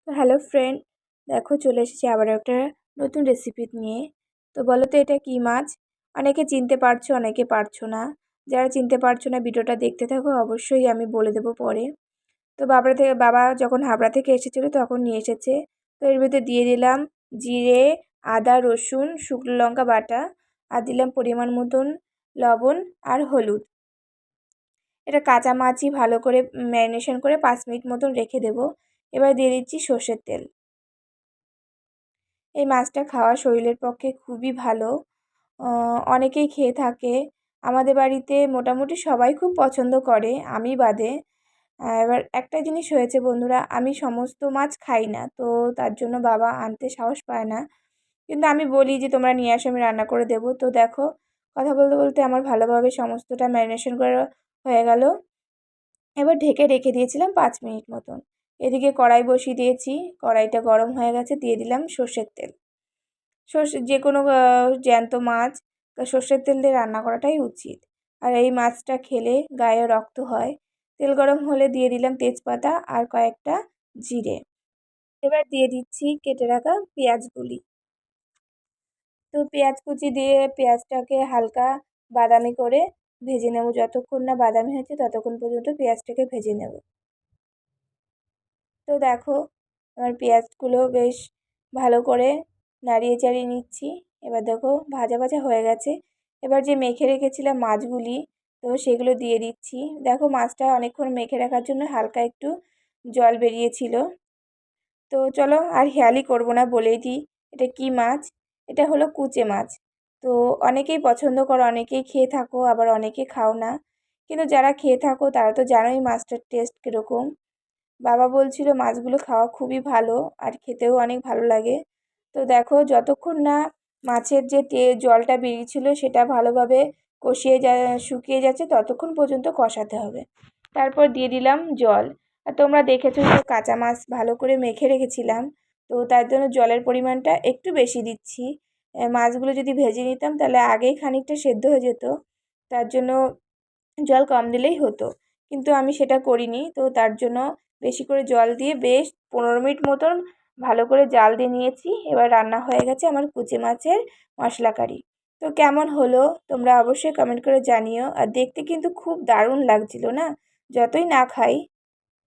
তো hello friend, দেখো চলে এসেছি আবার একটা নতুন রেসিপি নিয়ে। তো বলো তো এটা কী মাছ? অনেকে চিনতে পারছো, অনেকে পারছো না। যারা চিনতে পারছো না ভিডিওটা দেখতে থাকো, অবশ্যই আমি বলে দেবো পরে। তো বাবা যখন হাবড়া থেকে এসেছিলো তখন নিয়ে এসেছে। তো এর ভিতরে দিয়ে দিলাম জিরে, আদা, রসুন, শুকনো লঙ্কা বাটা, আর দিলাম পরিমাণ মতন লবণ আর হলুদ। এটা কাঁচা মাছই ভালো করে ম্যারিনেশন করে 5 মিনিট মতন রেখে দেবো। এবার দিয়ে দিচ্ছি সর্ষের তেল। এই মাছটা খাওয়া শরীরের পক্ষে খুবই ভালো। অনেকেই খেয়ে থাকে। আমাদের বাড়িতে মোটামুটি সবাই খুব পছন্দ করে, আমি বাদে। এবার একটা জিনিস হয়েছে বন্ধুরা, আমি সমস্ত মাছ খাই না, তো তার জন্য বাবা আনতে সাহস পায় না। কিন্তু আমি বলি যে তোমরা নিয়ে আসো, আমি রান্না করে দেবো। তো দেখো, কথা বলতে বলতে আমার ভালোভাবে সমস্তটা ম্যারিনেশন করা হয়ে গেল। এবার ঢেকে রেখে দিয়েছিলাম 5 মিনিট মতন। এদিকে কড়াই বসিয়ে দিয়েছি, কড়াইটা গরম হয়ে গেছে, দিয়ে দিলাম সর্ষের তেল। যে কোনো জ্যান্ত মাছ সর্ষের তেল দিয়ে রান্না করাটাই উচিত। আর এই মাছটা খেলে গায়ে রক্ত হয়। তেল গরম হলে দিয়ে দিলাম তেজপাতা আর কয়েকটা জিরে। এবার দিয়ে দিচ্ছি কেটে রাখা পেঁয়াজগুলি। তো পেঁয়াজ কুচি দিয়ে পেঁয়াজটাকে হালকা বাদামি করে ভেজে নেব। যতক্ষণ না বাদামি হয়েছে ততক্ষণ পর্যন্ত পেঁয়াজটাকে ভেজে নেব। তো দেখো, আমার পেঁয়াজগুলো বেশ ভালো করে নাড়িয়ে চাড়িয়ে নিচ্ছি। এবার দেখো ভাজা ভাজা হয়ে গেছে। এবার যে মেখে রেখেছিলাম মাছগুলি, তো সেগুলো দিয়ে দিচ্ছি। দেখো মাছটা অনেকক্ষণ মেখে রাখার জন্য হালকা একটু জল বেরিয়েছিল। তো চলো আর হেয়ালি করব না, বলেই দিই এটা কি মাছ। এটা হলো কুচে মাছ। তো অনেকেই পছন্দ করো, অনেকেই খেয়ে থাকো, আবার অনেকে খাও না। কিন্তু যারা খেয়ে থাকো তারা তো জানোই মাছটার টেস্ট কীরকম। বাবা বলছিল মাছগুলো খাওয়া খুবই ভালো আর খেতেও অনেক ভালো লাগে। তো দেখো যতক্ষণ না মাছের যে জলটা বেরিয়েছিল সেটা ভালোভাবে শুকিয়ে যাচ্ছে ততক্ষণ পর্যন্ত কষাতে হবে। তারপর দিয়ে দিলাম জল। আর তোমরা দেখেছো যে কাঁচা মাছ ভালো করে মেখে রেখেছিলাম, তো তার জন্য জলের পরিমাণটা একটু বেশি দিচ্ছি। মাছগুলো যদি ভেজে নিতাম তাহলে আগেই খানিকটা সেদ্ধ হয়ে যেত, তার জন্য জল কম দিলেই হতো। কিন্তু আমি সেটা করিনি, তো তার জন্য বেশি করে জল দিয়ে বেশ 15 মিনিট মতন ভালো করে জাল দিয়ে নিয়েছি। এবার রান্না হয়ে গেছে আমার কুচে মাছের মশলা কারি। তো কেমন হলো তোমরা অবশ্যই কমেন্ট করে জানিও। আর দেখতে কিন্তু খুব দারুণ লাগছিল না, যতই না খাই